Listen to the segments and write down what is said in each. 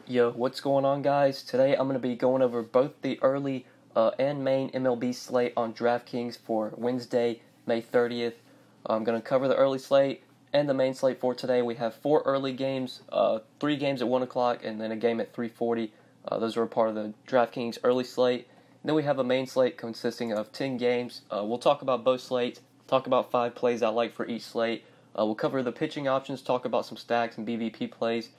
Yo, what's going on, guys? Today I'm going to be going over both the early and main MLB slate on DraftKings for Wednesday, May 30th. I'm going to cover the early slate and the main slate for today. We have 4 early games, 3 games at 1 o'clock, and then a game at 3:40. Those are a part of the DraftKings early slate. And then we have a main slate consisting of 10 games. We'll talk about both slates, talk about 5 plays I like for each slate. We'll cover the pitching options, talk about some stacks and BVP plays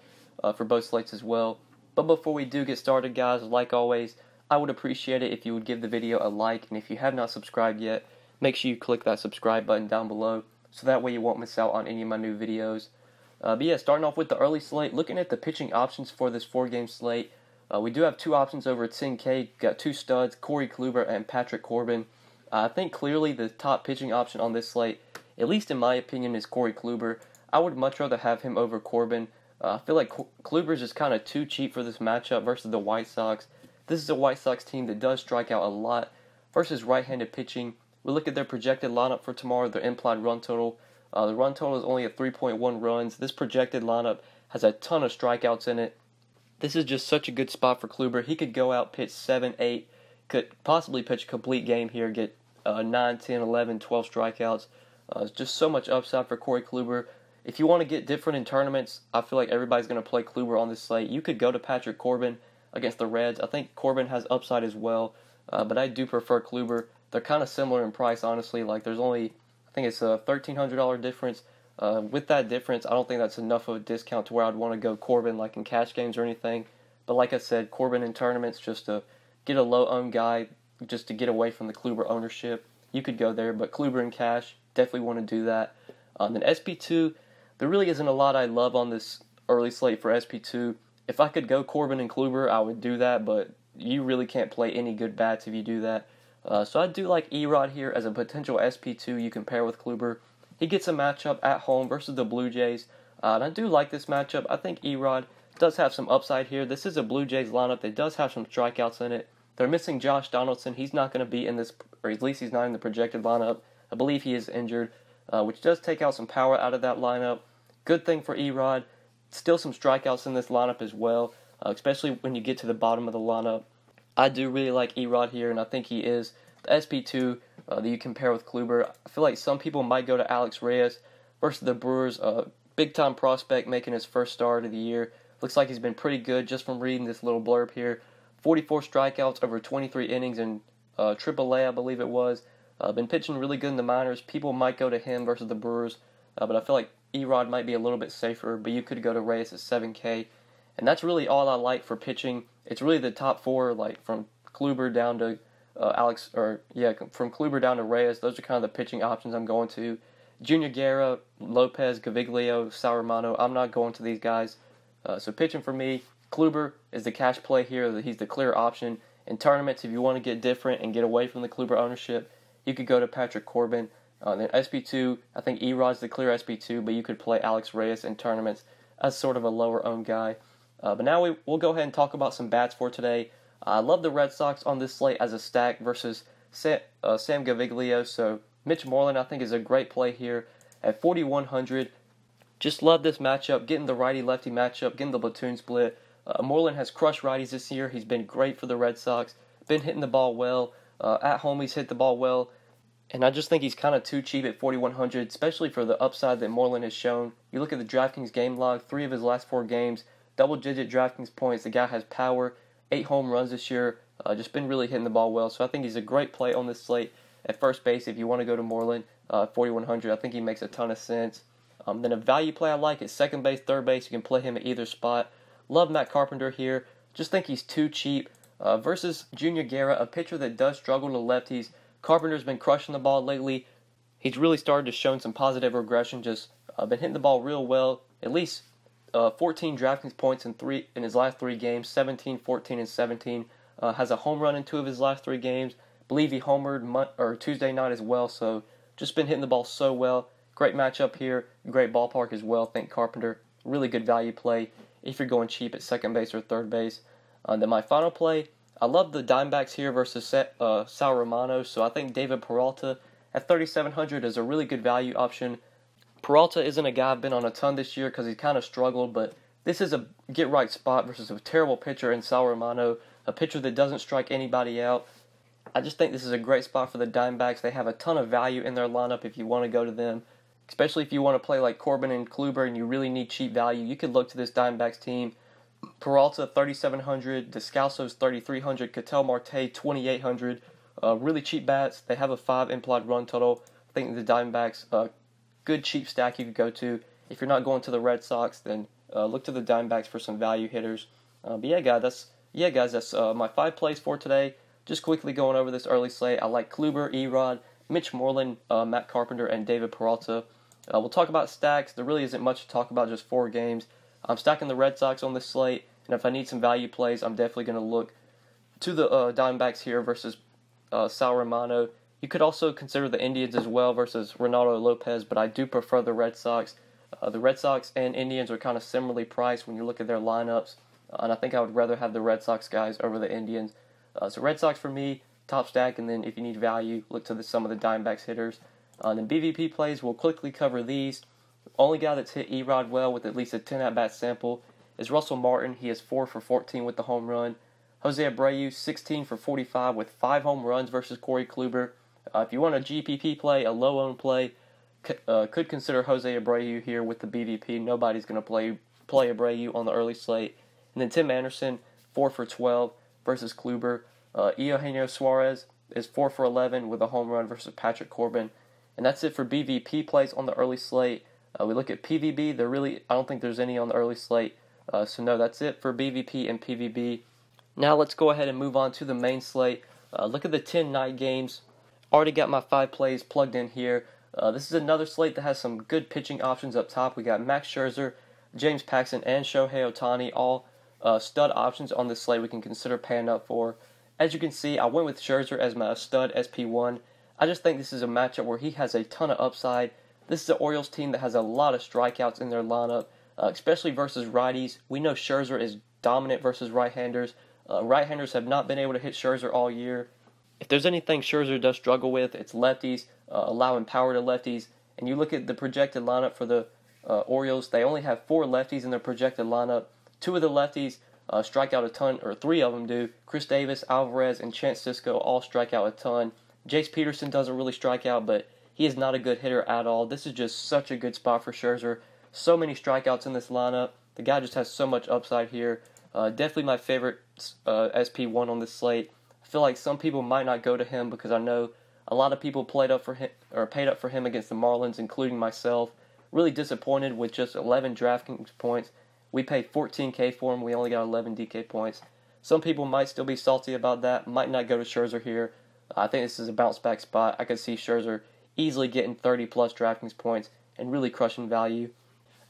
for both slates as well. But before we do get started, guys, like always, I would appreciate it if you would give the video a like, and if you have not subscribed yet, make sure you click that subscribe button down below, so that way you won't miss out on any of my new videos. But yeah, starting off with the early slate, looking at the pitching options for this 4-game slate, we do have 2 options over at 10K. Got 2 studs, Corey Kluber and Patrick Corbin. I think clearly the top pitching option on this slate, at least in my opinion, is Corey Kluber. I would much rather have him over Corbin. I feel like Kluber is just kind of too cheap for this matchup versus the White Sox. This is a White Sox team that does strike out a lot versus right-handed pitching. We look at their projected lineup for tomorrow, their implied run total. The run total is only at 3.1 runs. This projected lineup has a ton of strikeouts in it. This is just such a good spot for Kluber. He could go out, pitch 7, 8, could possibly pitch a complete game here, get 9, 10, 11, 12 strikeouts. Just so much upside for Corey Kluber. If you want to get different in tournaments, I feel like everybody's going to play Kluber on this slate. You could go to Patrick Corbin against the Reds. I think Corbin has upside as well, but I do prefer Kluber. They're kind of similar in price, honestly. Like, there's only, I think it's a $1,300 difference. With that difference, I don't think that's enough of a discount to where I'd want to go Corbin like in cash games or anything. But like I said, Corbin in tournaments, just to get a low-owned guy, just to get away from the Kluber ownership, you could go there. But Kluber in cash, definitely want to do that. Then SP2, there really isn't a lot I love on this early slate for SP2. If I could go Corbin and Kluber, I would do that, but you really can't play any good bats if you do that. So I do like Erod here as a potential SP2 you can pair with Kluber. He gets a matchup at home versus the Blue Jays, and I do like this matchup. I think Erod does have some upside here. This is a Blue Jays lineup that does have some strikeouts in it. They're missing Josh Donaldson. He's not going to be in this, or at least he's not in the projected lineup. I believe he is injured, which does take out some power out of that lineup. Good thing for Erod. Still some strikeouts in this lineup as well, especially when you get to the bottom of the lineup. I do really like Erod here, and I think he is the SP2 that you can pair with Kluber. I feel like some people might go to Alex Reyes versus the Brewers. Big-time prospect making his first start of the year. Looks like he's been pretty good just from reading this little blurb here. 44 strikeouts over 23 innings in AAA, I believe it was. Been pitching really good in the minors. People might go to him versus the Brewers, but I feel like Erod might be a little bit safer, but you could go to Reyes at 7K. And that's really all I like for pitching. It's really the top 4, like from Kluber down to from Kluber down to Reyes. Those are kind of the pitching options I'm going to. Junior Guerra, Lopez, Gaviglio, Sal Romano, I'm not going to these guys. So pitching for me, Kluber is the cash play here. He's the clear option. In tournaments, if you want to get different and get away from the Kluber ownership, you could go to Patrick Corbin. Then SP2, I think Erod's the clear SP2, but you could play Alex Reyes in tournaments as sort of a lower-owned guy. But now we'll go ahead and talk about some bats for today. I love the Red Sox on this slate as a stack versus Sam Gaviglio, so Mitch Moreland I think is a great play here at 4,100. Just love this matchup, getting the righty-lefty matchup, getting the platoon split. Moreland has crushed righties this year. He's been great for the Red Sox, been hitting the ball well. At home he's hit the ball well. And I just think he's kind of too cheap at 4,100, especially for the upside that Moreland has shown. You look at the DraftKings game log, 3 of his last 4 games, double-digit DraftKings points. The guy has power, 8 home runs this year, just been really hitting the ball well. So I think he's a great play on this slate at first base if you want to go to Moreland, 4,100. I think he makes a ton of sense. Then a value play I like is second base, third base. You can play him at either spot. Love Matt Carpenter here. Just think he's too cheap. Versus Junior Guerra, a pitcher that does struggle to lefties. Carpenter's been crushing the ball lately. He's really started to show some positive regression, just been hitting the ball real well. At least 14 DraftKings points in his last 3 games, 17, 14, and 17. Has a home run in 2 of his last 3 games. Believe he homered Tuesday night as well, so just been hitting the ball so well. Great matchup here, great ballpark as well. Think Carpenter, really good value play if you're going cheap at second base or third base. Then my final play, I love the Diamondbacks here versus Sal Romano, so I think David Peralta at 3,700 is a really good value option. Peralta isn't a guy I've been on a ton this year because he's kind of struggled, but this is a get-right spot versus a terrible pitcher in Sal Romano, a pitcher that doesn't strike anybody out. I just think this is a great spot for the Diamondbacks. They have a ton of value in their lineup if you want to go to them, especially if you want to play like Corbin and Kluber and you really need cheap value. You could look to this Diamondbacks team. Peralta, 3,700. Descalso's 3,300. Ketel Marte, 2,800. Really cheap bats. They have a 5 implied run total. I think the Diamondbacks, good cheap stack you could go to. If you're not going to the Red Sox, then look to the Diamondbacks for some value hitters. But yeah, guys, that's my 5 plays for today. Just quickly going over this early slate. I like Kluber, Erod, Mitch Moreland, Matt Carpenter, and David Peralta. We'll talk about stacks. There really isn't much to talk about, just 4 games. I'm stacking the Red Sox on this slate, and if I need some value plays, I'm definitely going to look to the Diamondbacks here versus Sal Romano. You could also consider the Indians as well versus Ronaldo Lopez, but I do prefer the Red Sox. The Red Sox and Indians are kind of similarly priced when you look at their lineups, and I think I would rather have the Red Sox guys over the Indians. So Red Sox for me, top stack, and then if you need value, look to some of the Diamondbacks hitters. Then BVP plays, we'll quickly cover these. Only guy that's hit Erod well with at least a 10 at-bat sample is Russell Martin. He is 4 for 14 with the home run. Jose Abreu, 16 for 45 with 5 home runs versus Corey Kluber. If you want a GPP play, a low-owned play, could consider Jose Abreu here with the BVP. Nobody's going to play Abreu on the early slate. And then Tim Anderson, 4 for 12 versus Kluber. Eugenio Suarez is 4 for 11 with a home run versus Patrick Corbin. And that's it for BVP plays on the early slate. We look at PVB. I don't think there's any on the early slate. So no, that's it for BVP and PVB. Now let's go ahead and move on to the main slate. Look at the 10 night games. Already got my 5 plays plugged in here. This is another slate that has some good pitching options up top. We got Max Scherzer, James Paxton, and Shohei Ohtani, all stud options on this slate we can consider paying up for. As you can see, I went with Scherzer as my stud SP1. I just think this is a matchup where he has a ton of upside. This is an Orioles team that has a lot of strikeouts in their lineup, especially versus righties. We know Scherzer is dominant versus right-handers. Right-handers have not been able to hit Scherzer all year. If there's anything Scherzer does struggle with, it's lefties, allowing power to lefties. And you look at the projected lineup for the Orioles, they only have 4 lefties in their projected lineup. 2 of the lefties strike out a ton, or 3 of them do. Chris Davis, Alvarez, and Chance Sisco all strike out a ton. Jace Peterson doesn't really strike out, but he is not a good hitter at all. This is just such a good spot for Scherzer. So many strikeouts in this lineup. The guy just has so much upside here. Definitely my favorite SP1 on this slate. I feel like some people might not go to him because I know a lot of people paid up for him against the Marlins, including myself. Really disappointed with just 11 DraftKings points. We paid $14K for him. We only got 11 DK points. Some people might still be salty about that. Might not go to Scherzer here. I think this is a bounce back spot. I could see Scherzer easily getting 30-plus DraftKings points and really crushing value.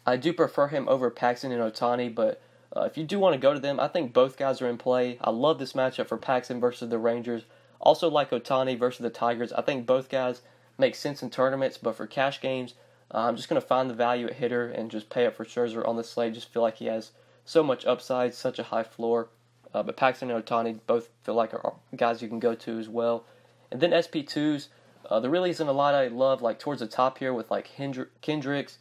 I do prefer him over Paxton and Ohtani, but if you do want to go to them, I think both guys are in play. I love this matchup for Paxton versus the Rangers. Also like Ohtani versus the Tigers. I think both guys make sense in tournaments, but for cash games, I'm just going to find the value at hitter and just pay up for Scherzer on the slate. Just feel like he has so much upside, such a high floor. But Paxton and Ohtani both feel like are guys you can go to as well. And then SP2s, there really isn't a lot I love like towards the top here with like Hendricks,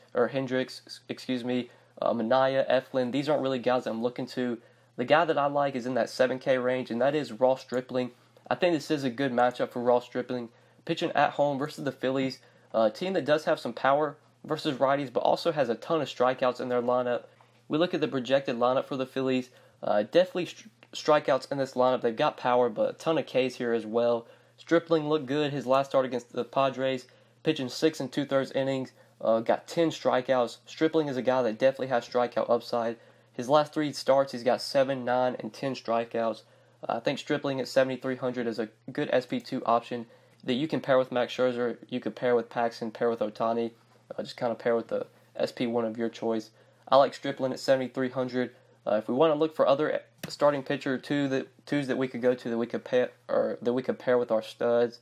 Minaya, Eflin. These aren't really guys I'm looking to. The guy that I like is in that 7K range, and that is Ross Stripling. I think this is a good matchup for Ross Stripling. Pitching at home versus the Phillies, a team that does have some power versus righties, but also has a ton of strikeouts in their lineup. We look at the projected lineup for the Phillies. Definitely strikeouts in this lineup. They've got power, but a ton of Ks here as well. Stripling looked good his last start against the Padres, pitching 6 2/3 innings, got 10 strikeouts. Stripling is a guy that definitely has strikeout upside. His last 3 starts, he's got 7, 9, and 10 strikeouts. I think Stripling at 7,300 is a good SP2 option that you can pair with Max Scherzer. You could pair with Paxton, pair with Ohtani, just kind of pair with the SP1 of your choice. I like Stripling at 7,300. If we want to look for other starting pitcher twos that we could go to that we could pair with our studs,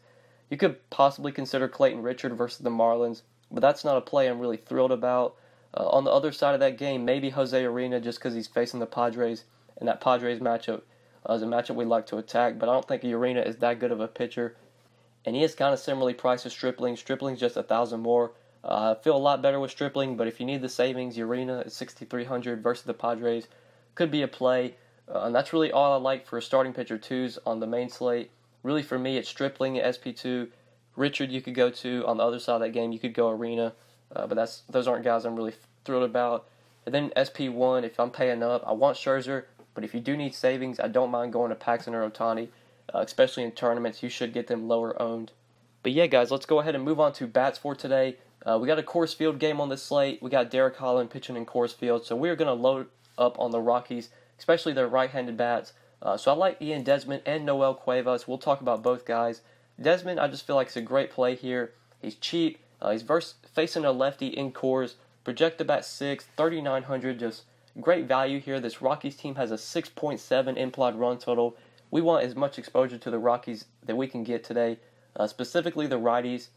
you could possibly consider Clayton Richard versus the Marlins, but that's not a play I'm really thrilled about. On the other side of that game, maybe Jose Arena just because he's facing the Padres, and that Padres matchup is a matchup we like to attack, but I don't think Arena is that good of a pitcher. And he is kind of similarly priced to Stripling. Stripling's just 1,000 more. I feel a lot better with Stripling, but if you need the savings, Urena at 6,300 versus the Padres could be a play. And that's really all I like for starting pitcher twos on the main slate. Really, for me, it's Stripling at SP2. Richard, you could go to on the other side of that game. You could go Arena, but those aren't guys I'm really thrilled about. And then SP1, if I'm paying up, I want Scherzer, but if you do need savings, I don't mind going to Paxton or Ohtani, especially in tournaments. You should get them lower owned. But yeah, guys, let's go ahead and move on to bats for today. We got a Coors Field game on this slate. We got Derek Holland pitching in Coors Field, so we're going to load up on the Rockies, especially their right-handed bats. So I like Ian Desmond and Noel Cuevas. We'll talk about both guys. Desmond, I just feel like it's a great play here. He's cheap. He's facing a lefty in Coors. Projected bat 6, 3,900. Just great value here. This Rockies team has a 6.7 implied run total. We want as much exposure to the Rockies that we can get today, specifically the righties.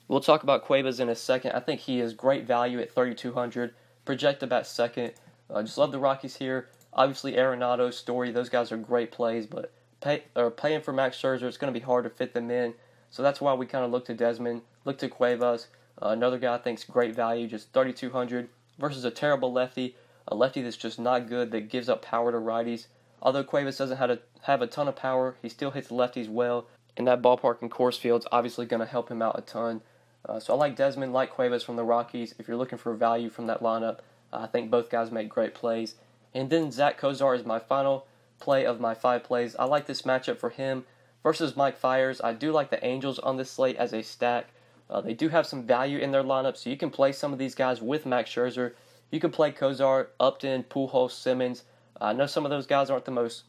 We'll talk about Cuevas in a second. I think he is great value at 3,200. Projected bat second. Just love the Rockies here. Obviously, Arenado, Story, those guys are great plays, but paying for Max Scherzer, it's going to be hard to fit them in. So that's why we kind of look to Desmond, look to Cuevas. Another guy I think is great value, just 3,200 versus a terrible lefty, a lefty that's just not good, that gives up power to righties. Although Cuevas doesn't have a ton of power, he still hits lefties well, and that ballpark in Coors Field's obviously going to help him out a ton. So I like Desmond, like Cuevas from the Rockies. If you're looking for value from that lineup, I think both guys make great plays. And then Zach Kozar is my final play of my 5 plays. I like this matchup for him versus Mike Fiers. I do like the Angels on this slate as a stack. They do have some value in their lineup, so you can play some of these guys with Max Scherzer. You can play Kozar, Upton, Pujols, Simmons. I know some of those guys aren't the most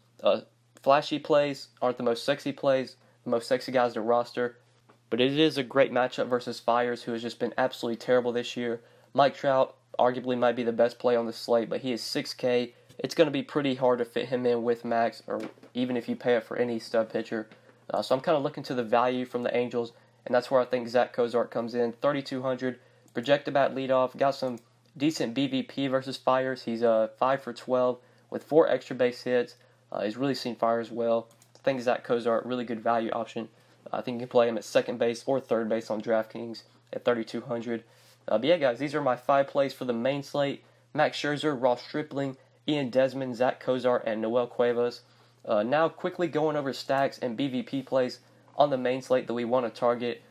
flashy plays, aren't the most sexy plays, the most sexy guys to roster, but it is a great matchup versus Fiers, who has just been absolutely terrible this year. Mike Trout arguably might be the best play on the slate, but he is 6K. It's going to be pretty hard to fit him in with Max, or even if you pay it for any stud pitcher. So I'm kind of looking to the value from the Angels, and that's where I think Zach Kozar comes in. 3,200, projected bat leadoff, got some decent BVP versus Fiers. He's 5 for 12 with 4 extra base hits. He's really seen Fiers well. I think Zach Kozar, really good value option. I think you can play him at second base or third base on DraftKings at 3,200. But yeah, guys, these are my 5 plays for the main slate. Max Scherzer, Ross Stripling, Ian Desmond, Zach Kozar, and Noel Cuevas. Now quickly going over stacks and BVP plays on the main slate that we want to target.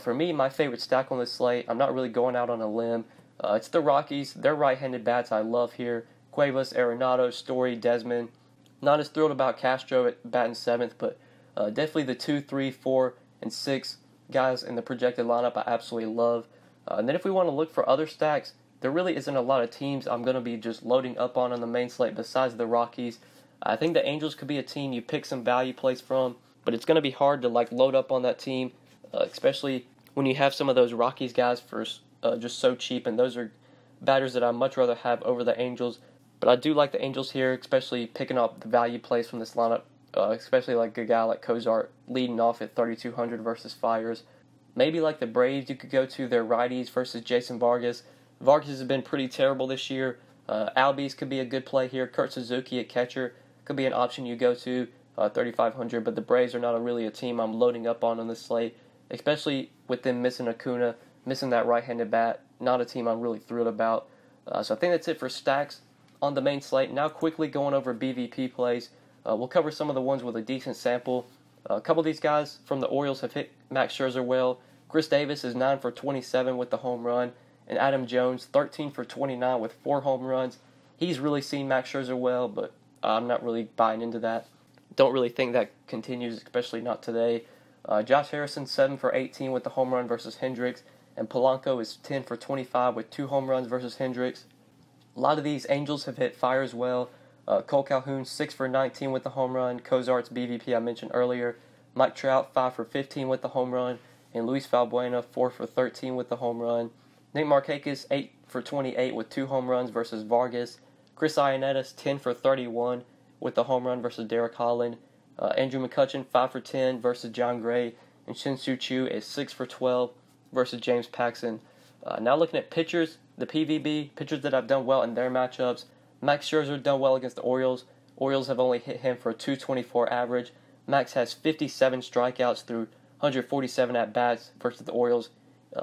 For me, my favorite stack on this slate, I'm not really going out on a limb. It's the Rockies. Their right-handed bats I love here. Cuevas, Arenado, Story, Desmond. Not as thrilled about Castro at batting 7th, but definitely the 2, 3, 4, and 6 guys in the projected lineup I absolutely love. And then if we want to look for other stacks, there really isn't a lot of teams I'm going to be just loading up on the main slate besides the Rockies. I think the Angels could be a team you pick some value plays from, but it's going to be hard to load up on that team, especially when you have some of those Rockies guys for just so cheap, and those are batters that I'd much rather have over the Angels. But I do like the Angels here, especially picking up the value plays from this lineup, especially like a guy like Kozar leading off at 3,200 versus Fiers. Maybe like the Braves, you could go to their righties versus Jason Vargas. Vargas has been pretty terrible this year. Albies could be a good play here. Kurt Suzuki at catcher could be an option you go to, 3,500. But the Braves are not really a team I'm loading up on this slate, especially with them missing Acuna, missing that right-handed bat. Not a team I'm really thrilled about. So I think that's it for stacks on the main slate. Now quickly going over BVP plays. We'll cover some of the ones with a decent sample. A couple of these guys from the Orioles have hit Max Scherzer well. Chris Davis is 9 for 27 with the home run, and Adam Jones 13 for 29 with 4 home runs. He's really seen Max Scherzer well, but I'm not really buying into that. Don't really think that continues, especially not today. Josh Harrison 7 for 18 with the home run versus Hendricks, and Polanco is 10 for 25 with 2 home runs versus Hendricks. A lot of these Angels have hit Fiers well. Cole Calhoun 6 for 19 with the home run. Kozar's BVP I mentioned earlier. Mike Trout 5 for 15 with the home run, and Luis Valbuena 4 for 13 with the home run. Nate Markakis 8 for 28 with 2 home runs versus Vargas. Chris Ioannidis 10 for 31 with the home run versus Derek Holland. Andrew McCutchen 5 for 10 versus John Gray, and Shin-Soo Choo is 6 for 12 versus James Paxton. Now looking at pitchers, the PVB, pitchers that have done well in their matchups. Max Scherzer done well against the Orioles. Orioles have only hit him for a 224 average. Max has 57 strikeouts through 147 at-bats versus the Orioles.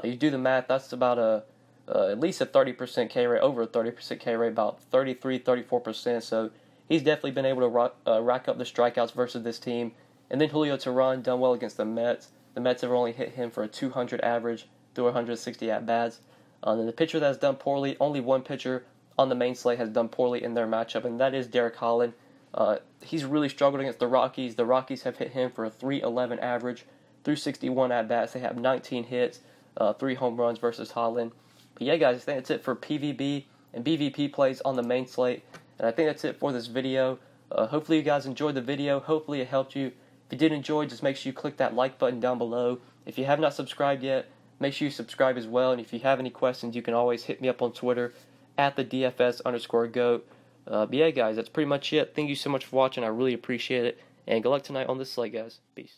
You do the math, that's about a at least a 30% K rate, over a 30% K rate, about 33, 34%. So he's definitely been able to rack up the strikeouts versus this team. And then Julio Teheran done well against the Mets. The Mets have only hit him for a 200 average through 160 at-bats. And the pitcher that's done poorly, only one pitcher on the main slate has done poorly in their matchup, and that is Derek Holland. He's really struggled against the Rockies. The Rockies have hit him for a 311 average through 61 at-bats. They have 19 hits, 3 home runs versus Holland. But yeah, guys, I think that's it for PVB and BVP plays on the main slate. And I think that's it for this video. Hopefully you guys enjoyed the video. Hopefully it helped you. If you did enjoy, just make sure you click that like button down below. If you have not subscribed yet, make sure you subscribe as well. And if you have any questions, you can always hit me up on Twitter at the DFS_GOAT. But yeah, guys, that's pretty much it. Thank you so much for watching. I really appreciate it. And good luck tonight on this slate, guys. Peace.